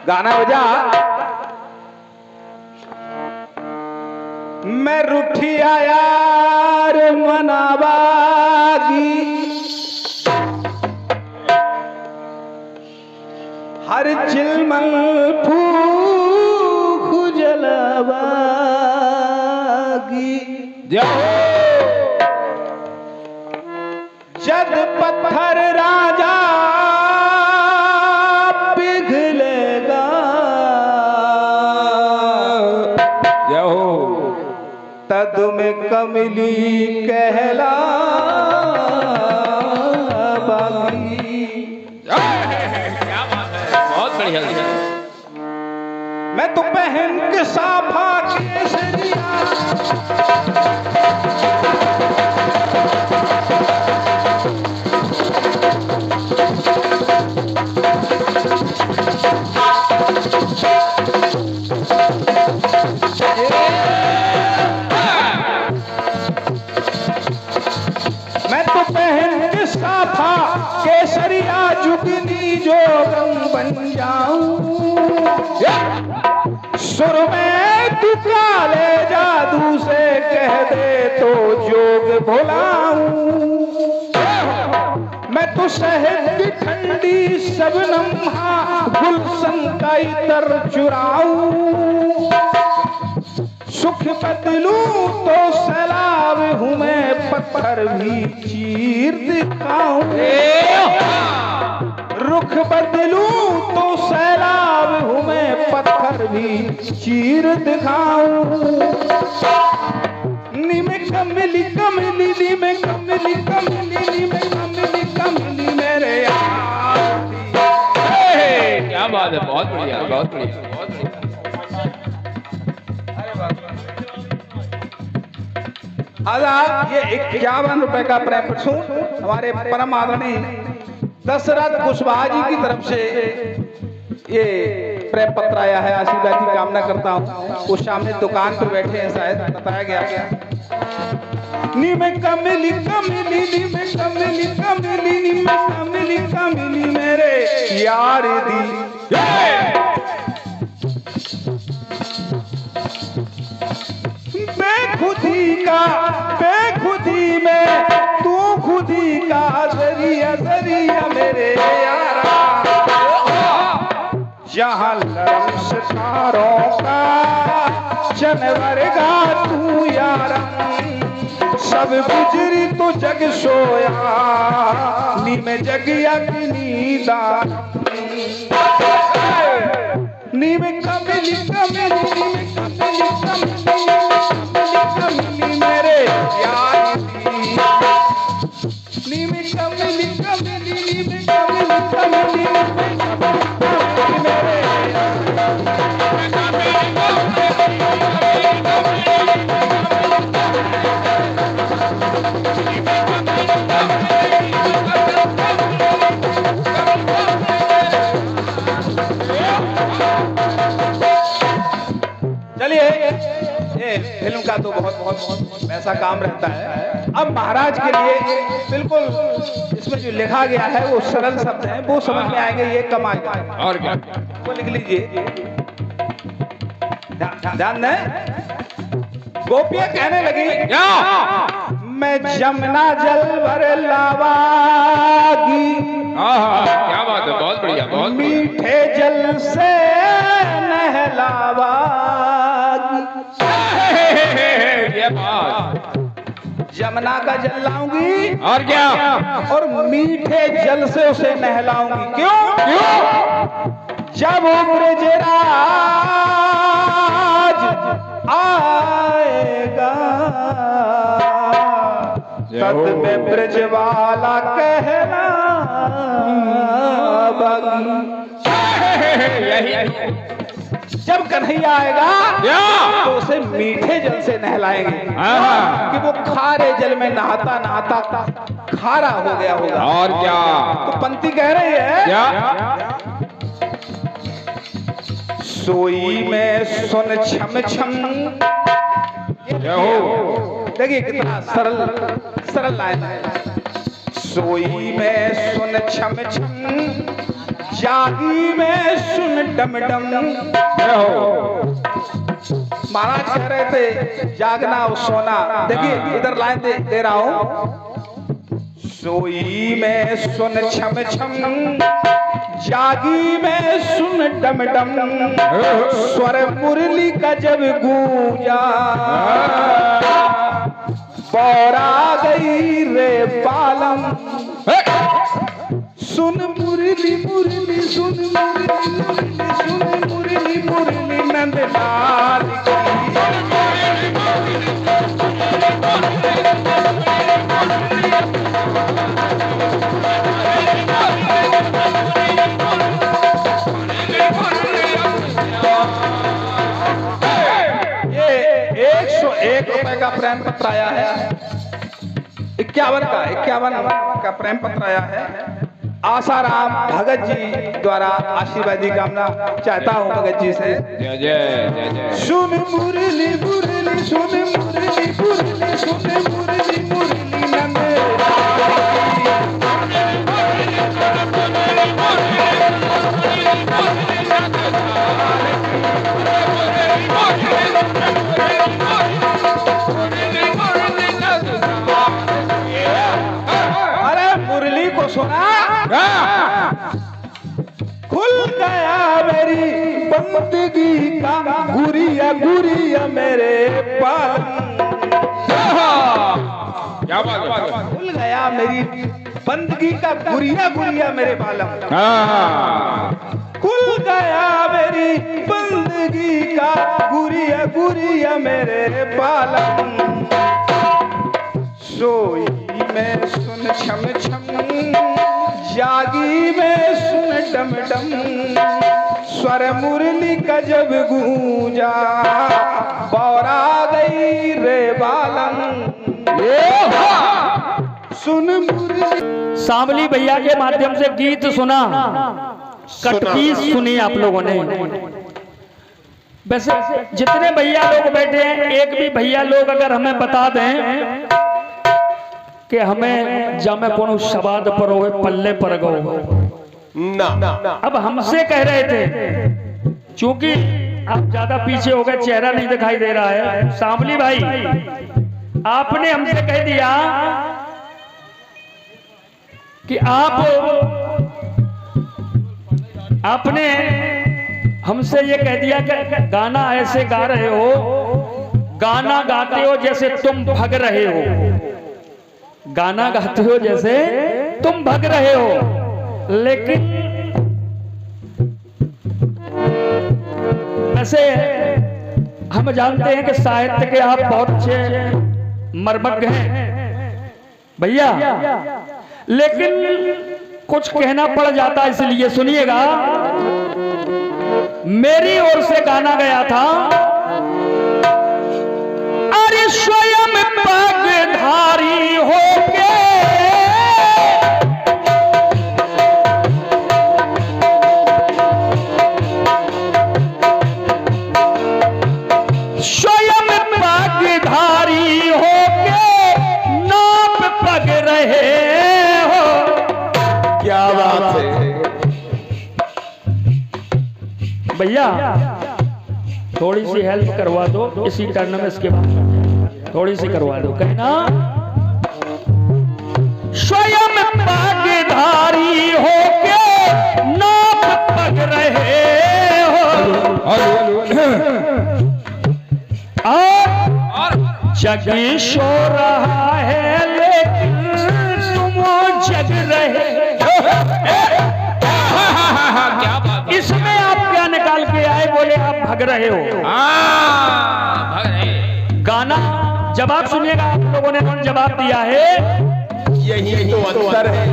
गाना बजा। मैं रूठिया यार मनावागी, हर चिलमल फूक जलवागी। जद पत्थर राजा पिघलेगा, तद में कमली कहलावागी। क्या बात है, बहुत बढ़िया। मैं तो पहन के साफा केसरिया, मैं तो पहन के साफा केसरिया, जुगनी जोगम बन जाऊं। सुर में तू काले जादू से कह दे तो जोग भुलाऊं। मैं तो शहद की ठंडी शबनम गुलशन का इतर चुराऊं। सुख बदलूं तो सैलाब हूँ मैं, पत्थर भी चीर दिखाऊं। रुख बदलूं तो सैलाब हूँ मैं, पत्थर भी चीर दिखाऊं। नी में कमली कमली, नी में कमली कमली, नी में कमली कमली मेरे यार। क्या बात है, बहुत बढ़िया, बहुत बढ़िया, बहुत बढ़िया। आजाद ये 51 रुपए का प्रेम प्रसून हमारे परम आदरणीय दशरथ कुशवाहा जी की तरफ से ये प्रेम पत्र आया है। आशीर्वाद की कामना करता हूँ। वो सामने दुकान पर बैठे हैं, शायद बताया गया। नी में कमली कमली, नी में कमली कमली, नी में कमली कमली मेरे यार दी। बेखुदी का बेखुदी में तू खुदी का जरिया जरिया मेरे यारा। जहाँ लरम सितारों का जनवरगा तू यारा, सब गुजरी तो जग सोया, नी में जगिया की नींदा। नी में कमली कमली, नी में कमली कमली मेरे यार दी। नी में कमली कमली, नी में कमली कमली मेरे फिल्म का तो बहुत ऐसा काम रहता है। अब महाराज के लिए बिल्कुल इसमें जो लिखा गया है वो सरल शब्द हैं, वो समझ में आएंगे, ये कम आएगा। और क्या, वो लिख लीजिए, ध्यान दें। गोपियां कहने लगी, मैं जमुना जल भर लावागी। क्या बात है, बहुत बढ़िया, बहुत मीठे जल से नहलावागी। ये बात, जमुना का जल लाऊंगी और क्या, और मीठे जल से उसे नहलाऊंगी। क्यों क्यों? जब ब्रजराज आएगा, तब में ब्रजवाला कहना। यही जब कन्हैया आएगा तो उसे मीठे जल से नहलाएंगे, कि वो खारे जल में नहाता नहाता खारा हो गया होगा। और क्या, तो पंक्ति कह रही है, क्या? सोई में सुन छम छम। देखिए कितना सरल सरल लाइन है। सोई में सुन छम छम, जागी में सुन डम डम। महाराज कह रहे थे जागना और सोना। देखिए इधर लाइन दे रहा हूं। सोई में सुन छम छम, जागी में सुन डम डम, स्वर मुरली का जब गूंजा, बौरा गई रे बालम। सुन मुरली मुरली सुन मुरली मुरली सुन मुरली मुरली नंदलाल की। ये 101 रुपए का प्रेम पत्र आया है। 51 का प्रेम पत्र आया है। आसाराम भगत जी द्वारा आशीर्वाद की कामना चाहता हूँ भगत जी से। जय जय जय जय। सुन मुरली मुरली सुन मुरली मुरली सुन मुरली मुरली नंद। अरे मुरली को सुना, खुल गया मेरी बंदगी का गुरिया गुरिया मेरे पालम। क्या बात है। खुल गया मेरी बंदगी का गुरिया गुरिया मेरे बालम। खुल गया मेरी बंदगी का गुरिया गुरिया मेरे पालम। सोई में सुन छम छम, जागी में सुन डम डम, स्वर मुरली का जब गूंजा, बौरा गई रे बालम। सुन मुरली। सांवली भैया के माध्यम से गीत सुना, कटकी सुनी आप लोगों ने। वैसे जितने भैया लोग बैठे हैं, एक भी भैया लोग अगर हमें बता दें कि हमें जामे कोनो शबाद पर हो पल्ले पर गो ना। अब हमसे कह रहे थे, क्योंकि आप ज्यादा पीछे हो गए, चेहरा नहीं दिखाई दे रहा है। सांवली भाई आपने हमसे कह दिया कि आपने हमसे ये कह दिया कि गाना ऐसे गा रहे हो, गाना गाते हो जैसे तुम भग रहे हो, गाना गाते हो जैसे तुम भग रहे हो। लेकिन वैसे हम जानते हैं कि साहित्य के आप बहुत अच्छे मर्मज्ञ हैं भैया, लेकिन कुछ कहना पड़ जाता, इसलिए सुनिएगा। मेरी ओर से गाना गया था, अरे स्वयं पगधारी होके स्वयं पगधारी होके नाप पग रहे हो। क्या बात है भैया, थोड़ी सी हेल्प करवा दो इसी टर्न में, इसके बाद थोड़ी सी करवा दो। कहना स्वयं पगधारी होके नाप पग रहे हो, और जग सो रहा है लेकिन तुम जग रहे। क्या बात। इसमें आप क्या निकाल के आए? बोले आप भग रहे हो। भग रहे। गाना जवाब सुनिएगा, आप लोगों ने कौन जवाब दिया है? यही तो अंतर है।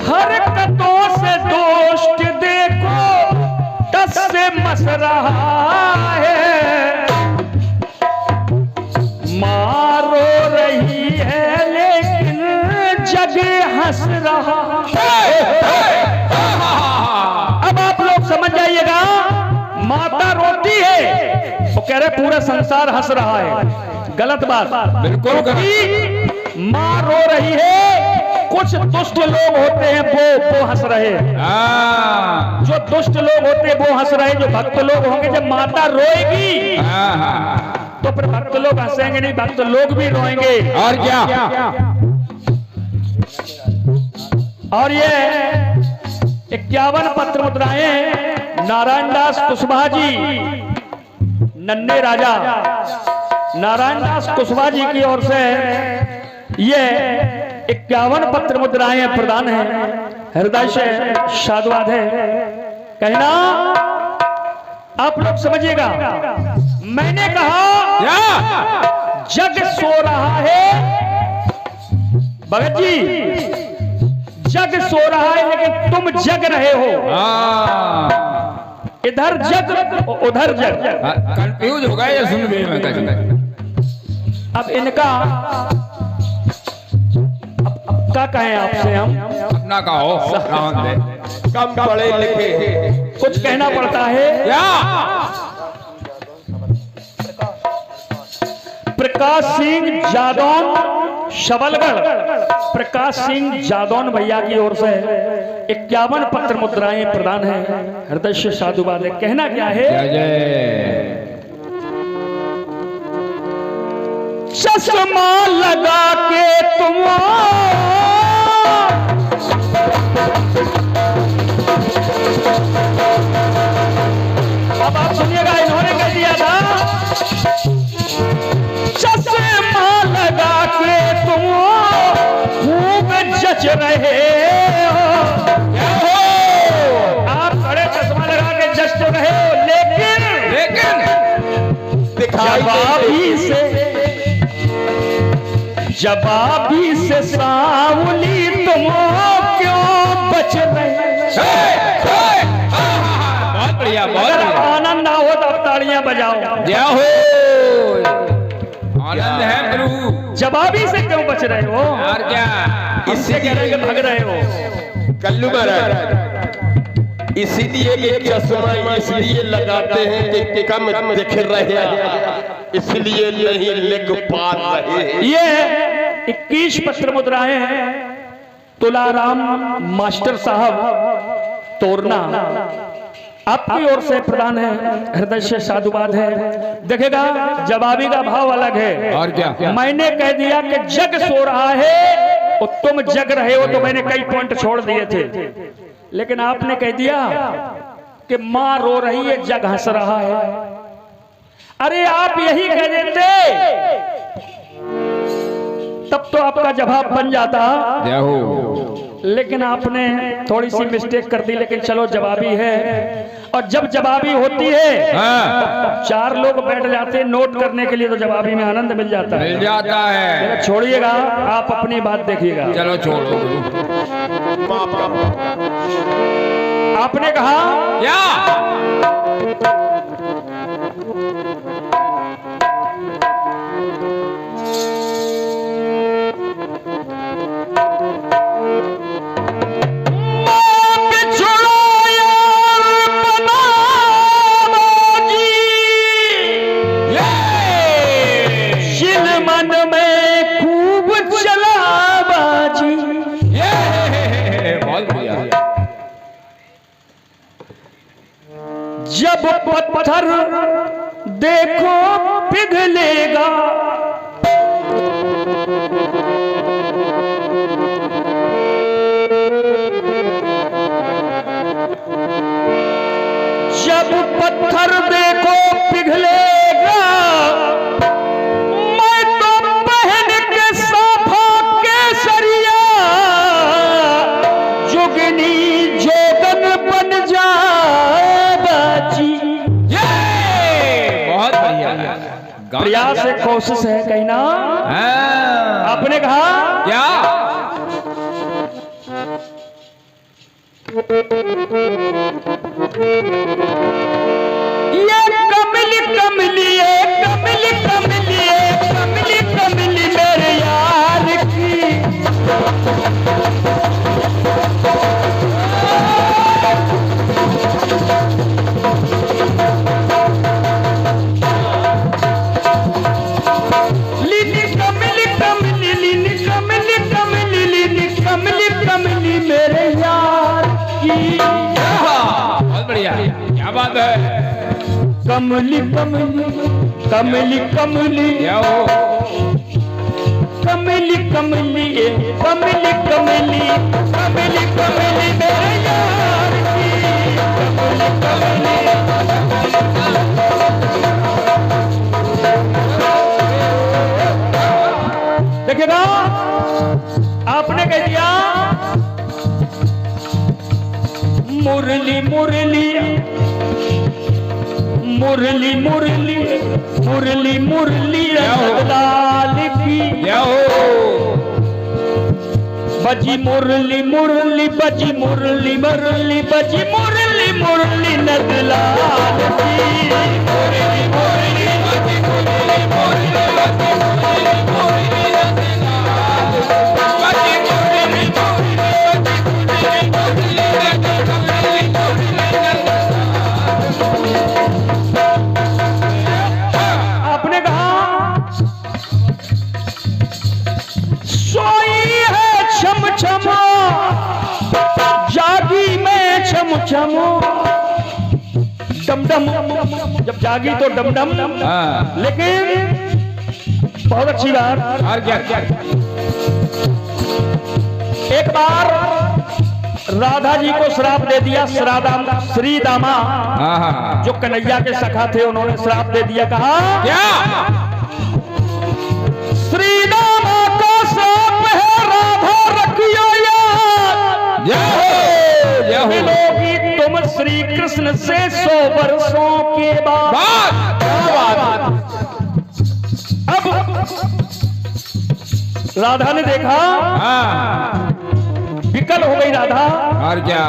हरकतों से दोस्त देखो टस से मस रहा है, मारो रही है लेकिन जग हंस रहा। अब आप लोग समझ जाइएगा, माता रोती है, वो कह रहे पूरा संसार हंस रहा है। गलत बात। बिल्कुल गलत। क्योंकि माँ रो रही है, कुछ दुष्ट लोग होते हैं वो हंस रहे हैं। हाँ जो दुष्ट लोग होते हैं वो हंस रहे हैं, जो भक्त लोग होंगे जब माता रोएगी हाँ तो फिर भक्त लोग हंसेंगे नहीं, भक्त लोग भी रोएंगे। और क्या? और ये 51 पत्र मुद्राएं नारायण दास कुशवाहा जी, नन्हे राजा नारायण दास कुशवाहा जी की ओर से ये 51 पत्र मुद्राएं प्रदान है। हृदय से साधुवाद है। कहना आप लोग समझिएगा, मैंने कहा जग सो रहा है भगत जी, जग सो रहा है लेकिन तुम जग रहे हो। इधर जग उधर जग। कंफ्यूज हो गए सुन भी मैं अब इनका अब क्या कहें आपसे हम? अपना कहो। कम पढ़े लिखे कुछ कहना पड़ता है। क्या? प्रकाश सिंह जादौन शबलगढ़, प्रकाश सिंह जादौन भैया की ओर से 51 पत्र मुद्राएं प्रदान है। हृदय से साधुवाद है। कहना क्या है? चश्मा लगा के तुम अब आप सुनिएगा, इन्होंने कह दिया था चश्मा लगा के तुम खूब जच रहे हो। आप बड़े चश्मा लगा के जच तो रहे हो, लेकिन जवाबी से सावली तुम क्यों बच रहे? बहुत बढ़िया, बहुत अगर बढ़िया। आनंद ना हो तो आप तालियां बजाओ। जय हो, आनंद है प्रभु। जवाबी से क्यों बच रहे हो? और क्या? इससे कह रहे हैं कि भाग रहे हो। कल्लू महाराज, इसीलिए ये चश्मा इसलिए लगाते हैं कि कम दिख रहे हैं, इसलिए नहीं लिख पा रहे हैं। ये 21 पत्र मुद्राएं हैं तुलाराम मास्टर साहब तोरना आपकी ओर से प्रदान है। हृदय से साधुवाद है। देखेगा जवाबी का भाव अलग है। और क्या? मैंने कह दिया कि जग सो रहा है और तुम जग रहे हो, तो मैंने कई पॉइंट छोड़ दिए थे, लेकिन आपने कह दिया कि मां रो रही है, जग हंस रहा है। अरे आप यही कह देते तब तो आपका जवाब बन जाता। जय हो। लेकिन आपने थोड़ी सी मिस्टेक कर दी, लेकिन चलो जवाबी है। और जब जवाबी होती है हाँ। 4 लोग बैठ जाते हैं नोट करने के लिए, तो जवाबी में आनंद मिल जाता है। मिल जाता है। छोड़िएगा, आप अपनी बात देखिएगा। चलो छोड़ो। आपने कहा क्या? जब पत्थर देखो पिघलेगा, जब पत्थर देखो पिघलेगा, मैं तो पहन के साफा केसरिया जोगनी जोगन बन जा। बहुत बढ़िया। प्रयास है, कोशिश है, कहना। आपने कहा क्या? ये कमली कमली कमली कमली कमली कमली मेरे यार की, कमली कमली कमली कमली क्या हो कमली कमली कमली कमली कमली कमली मेरे यार की कमली कमली। देखिएगा आपने कह दिया मुरली मुरली मुरली मुरली मुरली मुरली लाल की क्या हो बजी मुरली मुरली बजी मुरली मुरली बजी मुरली मुरली नदलाल की मुरली मुरली बजी मुरली मुरली बजी मुरली मुरली नदलाल बजी मुरली मुरली बजी मुरली आपने कहा सोई है छम छम जागी में छम छम डम डम जब जागी तो डम डम हाँ लेकिन बहुत अच्छी बात और क्या क्या एक बार राधा जी को श्राप दे दिया श्री दामा हाँ हाँ जो कन्हैया के सखा थे उन्होंने श्राप दे दिया कहा क्या श्री दामा का श्राप है राधा रखियो याद जय हो जय हो मिलोगी तुम श्री कृष्ण से 100 वर्षों के बाद बात क्या बात अब राधा ने देखा हाँ विकल हो गई राधा और क्या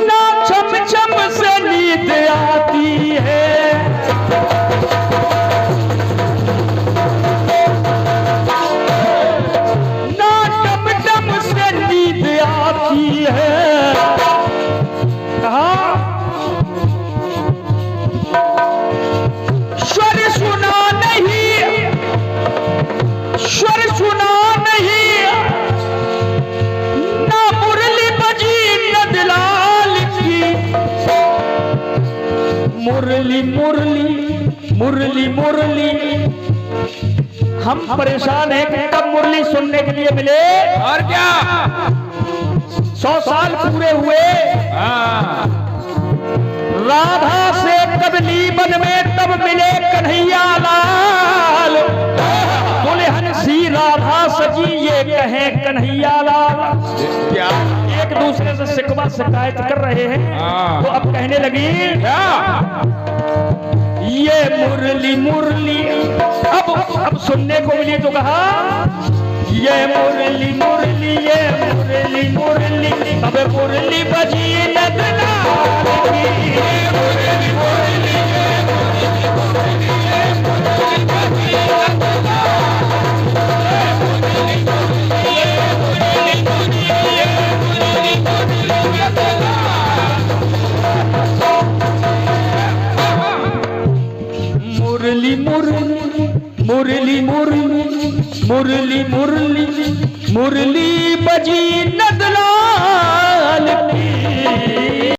ना छम छम से नींद आती है ना टम टम से नींद आती है कहा स्वर सुना नहीं स्वर सुना नहीं ना मुरली बजी नदलाल की मुरली मुरली मुरली मुरली हम परेशान हैं कि कब मुरली सुनने के लिए मिले और क्या 100 साल पूरे हुए हाँ राधा से कबली बन में तब मिले कन्हैया लाल दुल्हन सी राधा सजी ये कहे कन्हैया लाल क्या एक दूसरे से शिकवा शिकायत कर रहे हैं हाँ। तो अब कहने लगी क्या ये मुरली मुरली अब सुनने को मिली तो कहा ये मुरली मुरली ये मुरली मुरली अब मुरली बजी नदलाल की ये मुरली मुरली ये मुरली मुरली ये मुरली बजी नदलाल ये मुरली मुरली ये मुरली मुरली ये मुरली मुरली नदलाल मुरली मुरली मुरली मुरली मुरली मुरली मुरली बजी